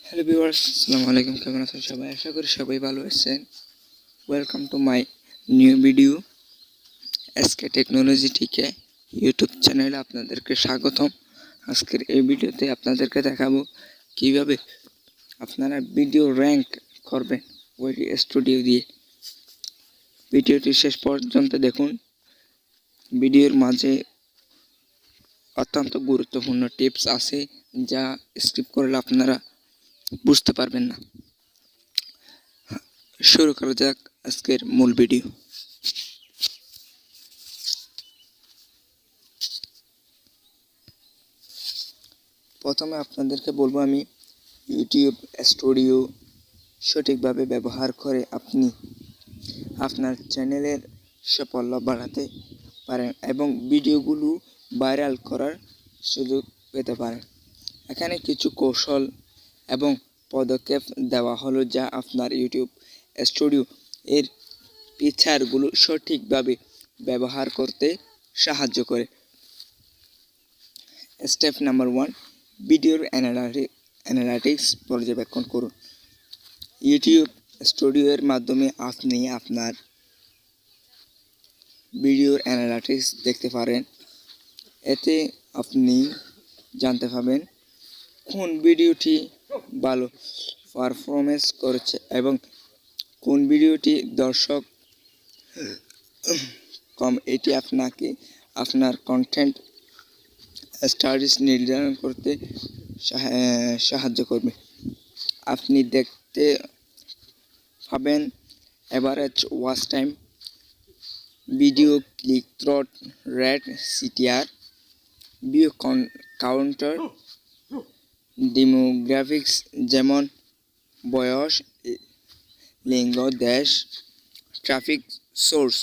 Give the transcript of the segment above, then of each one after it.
Hello viewers, আসসালামু আলাইকুম। কেমন আছেন সবাই? আশা করি সবাই ভালো আছেন। Welcome to my new video. SK technology টিকে ইউটিউব চ্যানেলে আপনাদেরকে স্বাগতম। আজকের এই ভিডিওতে আপনাদেরকে দেখাবো কিভাবে আপনারা ভিডিও র্যাঙ্ক করবেন ওয়েডি স্টুডিও দিয়ে। ভিডিওটি শেষ পর্যন্ত দেখুন। ভিডিওর মাঝে অত্যন্ত গুরুত্বপূর্ণ টিপস আছে যা স্কিপ করলে আপনারা বুঝতে পারবেন না। শুরু করা যাক আজকের মূল ভিডিও। প্রথমে আপনাদেরকে বলবো আমি ইউটিউব স্টুডিও সঠিকভাবে ব্যবহার করে আপনি আপনার চ্যানেলের সাফল্য বাড়াতে পারেন এবং ভিডিওগুলো ভাইরাল করার সুযোগ পেতে পারেন। এখানে কিছু কৌশল এবং পদক্ষেপ দেওয়া হলো যা আপনার ইউটিউব স্টুডিও এর ফিচারগুলো সঠিকভাবে ব্যবহার করতে সাহায্য করে। স্টেপ নাম্বার 1, ভিডিওর অ্যানালিটিক্স পর্যবেক্ষণ করুন। ইউটিউব স্টুডিওর মাধ্যমে আপনি আপনার ভিডিওর অ্যানালিটিক্স দেখতে পারেন। এতে আপনি জানতে পারবেন কোন ভিডিওটি ভালো পারফরমেন্স করেছে এবং কোন ভিডিওটি দর্শক কম। এটি আপনাকে আপনার কন্টেন্ট স্টাডিজ নির্ধারণ করতে সাহায্য করবে। আপনি দেখতে পাবেন average watch time, video click through rate, CTR, view counter, demographics যেমন বয়স, লিঙ্গ, দেশ, ট্রাফিক সোর্স।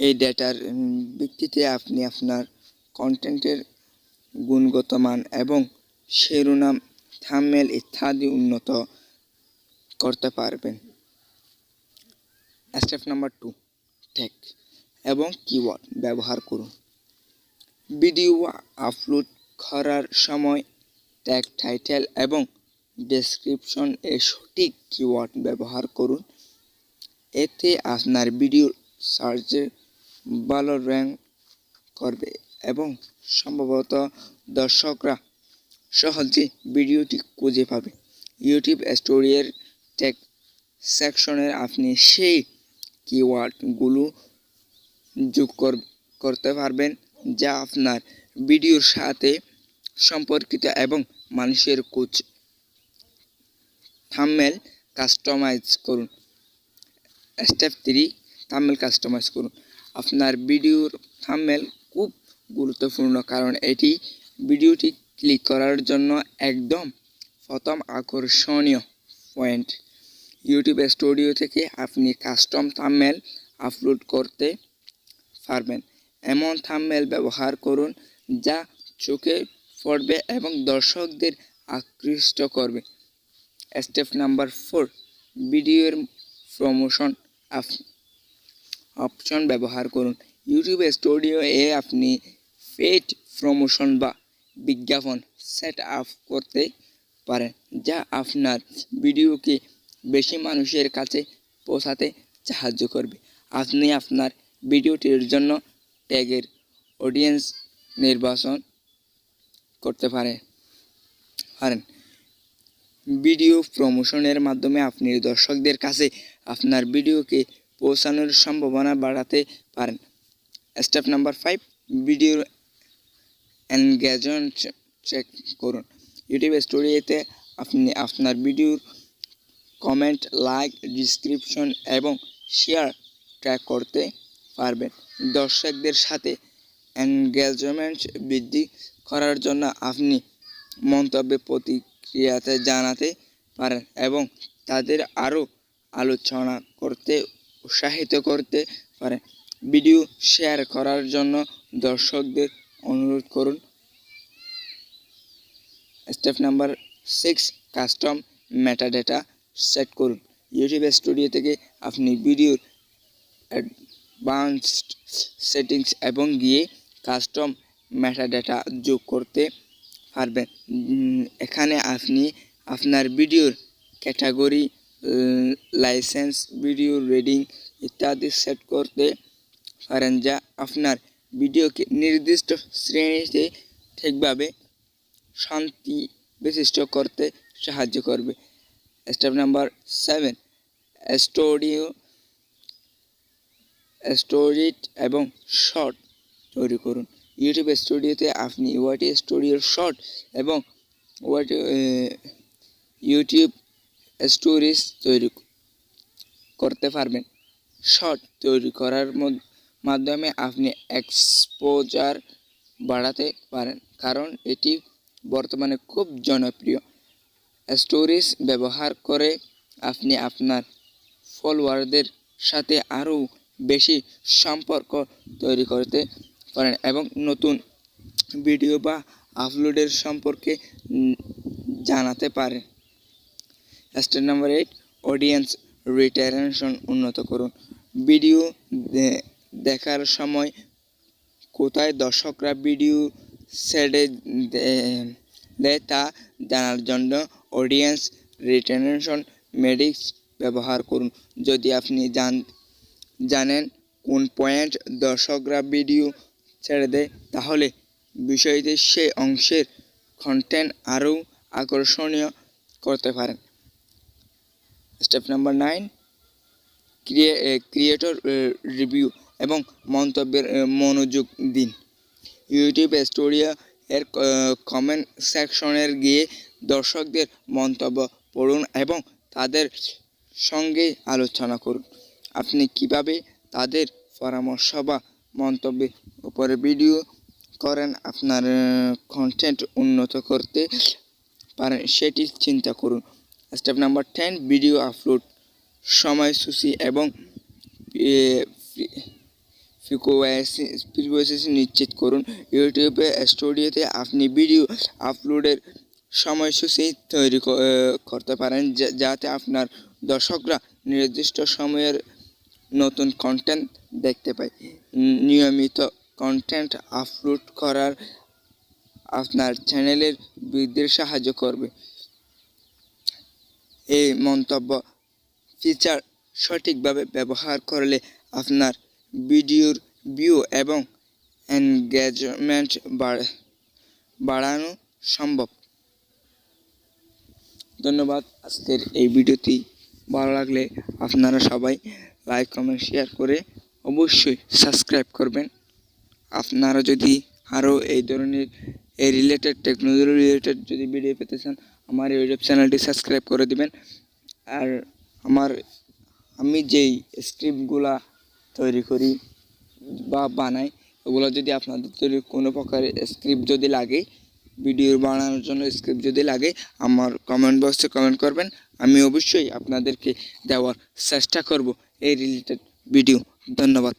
এই ডেটার ভিত্তিতে আপনি আপনার কন্টেন্টের গুণগত মান এবং শিরোনাম, থাম্বনেল ইত্যাদি উন্নত করতে পারবেন। স্টেপ নাম্বার 2, ট্যাগ এবং কিওয়ার্ড ব্যবহার করুন। ভিডিও আপলোড করার সময় ট্যাগ, টাইটেল এবং ডেসক্রিপশন এর সঠিক কিওয়ার্ড ব্যবহার করুন। এতে আপনার ভিডিও সার্চে ভালো র্যাঙ্ক করবে এবং সম্ভবত দর্শকরা সহজে ভিডিওটি খুঁজে পাবে। ইউটিউব স্টোরির ট্যাগ সেকশনে আপনি সেই কিওয়ার্ডগুলো যোগ করতে পারবেন যা আপনার ভিডিওর সাথে সম্পর্কিত এবং মানুষের খোঁজ। থাম্বনেল কাস্টমাইজ করুন। স্টেপ 3, থাম্বনেল কাস্টমাইজ করুন। আপনার ভিডিওর থাম্বনেল খুব গুরুত্বপূর্ণ কারণ এটি ভিডিওটি ক্লিক করার জন্য একদম প্রথম আকর্ষণীয় পয়েন্ট। ইউটিউব স্টুডিও থেকে আপনি কাস্টম থাম্বনেল আপলোড করতে পারবেন। এমন থাম্বনেল ব্যবহার করুন যা চোখে পড়বে এবং দর্শকদের আকৃষ্ট করবে। স্টেপ নাম্বার 4, ভিডিওর প্রমোশন অপশন ব্যবহার করুন। ইউটিউব স্টুডিও এ আপনি পেইড প্রমোশন বা বিজ্ঞাপন সেট আপ করতে পারেন যা আপনার ভিডিওকে বেশি মানুষের কাছে পৌঁছাতে সাহায্য করবে। আপনি আপনার ভিডিওটির জন্য ট্যাগের অডিয়েন্স নির্বাচন করতে পারেন। ভিডিও প্রমোশনের মাধ্যমে আপনি দর্শকদের কাছে আপনার ভিডিওকে পৌঁছানোর সম্ভাবনা বাড়াতে পারেন। স্টেপ নাম্বার 5, ভিডিওর এনগেজমেন্ট চেক করুন। ইউটিউব স্টোরিতে আপনি আপনার ভিডিওর কমেন্ট, লাইক, ডিসক্রিপশন এবং শেয়ার ট্র্যাক করতে পারবেন। দর্শকদের সাথে এনগেজমেন্ট বৃদ্ধি করার জন্য আপনি মন্তব্যে প্রতিক্রিয়াতে জানাতে পারেন এবং তাদের আরও আলোচনা করতে উৎসাহিত করতে পারেন। ভিডিও শেয়ার করার জন্য দর্শকদের অনুরোধ করুন। Step number 6, custom metadata set করুন। ইউটিউব স্টুডিও থেকে আপনি ভিডিওর অ্যাডভান্সড সেটিংস এবং গিয়ে কাস্টম মেটাডেটা যোগ করতে পারবেন। এখানে আপনি আপনার ভিডিওর ক্যাটাগরি, লাইসেন্স, ভিডিও রেডিং ইত্যাদি সেট করতে পারেন, যা আপনার ভিডিওকে নির্দিষ্ট শ্রেণীতে ঠিকভাবে শান্তি বিশিষ্ট করতে সাহায্য করবে। স্টেপ নাম্বার 7, স্টোরি এবং শর্ট তৈরি করুন। ইউটিউব স্টুডিওতে আপনি ওয়াটি স্টুডিওর শর্ট এবং ইউটিউব স্টোরিজ তৈরি করতে পারবেন। শর্ট তৈরি করার মাধ্যমে আপনি এক্সপোজার বাড়াতে পারেন, কারণ এটি বর্তমানে খুব জনপ্রিয়। স্টোরিজ ব্যবহার করে আপনি আপনার ফলোয়ারদের সাথে আরও বেশি সম্পর্ক তৈরি করতে পারেন এবং নতুন ভিডিও বা আপলোডের সম্পর্কে জানাতে পারেন। স্টেপ নাম্বার 8, অডিয়েন্স রিটেনশন উন্নত করুন। ভিডিও দেখার সময় কোথায় দর্শকরা ভিডিও ছেড়ে দেয় তা জানার জন্য অডিয়েন্স রিটেনশন মেট্রিক্স ব্যবহার করুন। যদি আপনি জানেন কোন পয়েন্ট দর্শকরা ভিডিও ছেড়ে দেয়, তাহলে বিষয়টি সে অংশের কন্টেন্ট আরও আকর্ষণীয় করতে পারেন। স্টেপ নাম্বার 9, ক্রিয়েটর রিভিউ এবং মন্তব্যের মনোযোগ দিন। ইউটিউব স্টুডিও এর কমেন্ট সেকশনের গিয়ে দর্শকদের মন্তব্য পড়ুন এবং তাদের সঙ্গে আলোচনা করুন। আপনি কিভাবে তাদের পরামর্শ বা মন্তব্যের উপরে ভিডিও করেন আপনার কন্টেন্ট উন্নত করতে পারেন সেটি চিন্তা করুন। স্টেপ নাম্বার 10, ভিডিও আপলোড সময়সূচি এবং ফ্রিকোয়েন্সি নিশ্চিত করুন। ইউটিউব স্টুডিওতে আপনি ভিডিও আপলোডের সময়সূচি তৈরি করতে পারেন, যাতে আপনার দর্শকরা নির্দিষ্ট সময়ের নতুন কন্টেন্ট দেখতে পায়। নিয়মিত কন্টেন্ট আপলোড করার আপনার চ্যানেলের বৃদ্ধির সাহায্য করবে। এই মন্তব্য ফিচার সঠিকভাবে ব্যবহার করলে আপনার ভিডিওর ভিউ এবং এনগেজমেন্ট বাড়ানো সম্ভব। ধন্যবাদ। আজকের এই ভিডিওটি ভালো লাগলে আপনারা সবাই লাইক, কমেন্ট, শেয়ার করে অবশ্যই সাবস্ক্রাইব করবেন। আপনারা যদি আরও এই ধরনের টেকনোলজি রিলেটেড যদি ভিডিও পেতে চান, আমার ইউটিউব চ্যানেলটি সাবস্ক্রাইব করে দিবেন। আর আমি যেই স্ক্রিপ্টগুলা তৈরি করি বা বানাই, ওগুলো যদি আপনাদের তৈরি কোনো প্রকার স্ক্রিপ্ট যদি লাগে, ভিডিও বানানোর জন্য স্ক্রিপ্ট যদি লাগে, আমার কমেন্ট বক্সে কমেন্ট করবেন। আমি অবশ্যই আপনাদেরকে দেওয়ার চেষ্টা করব এই রিলেটেড ভিডিও। ধন্যবাদ।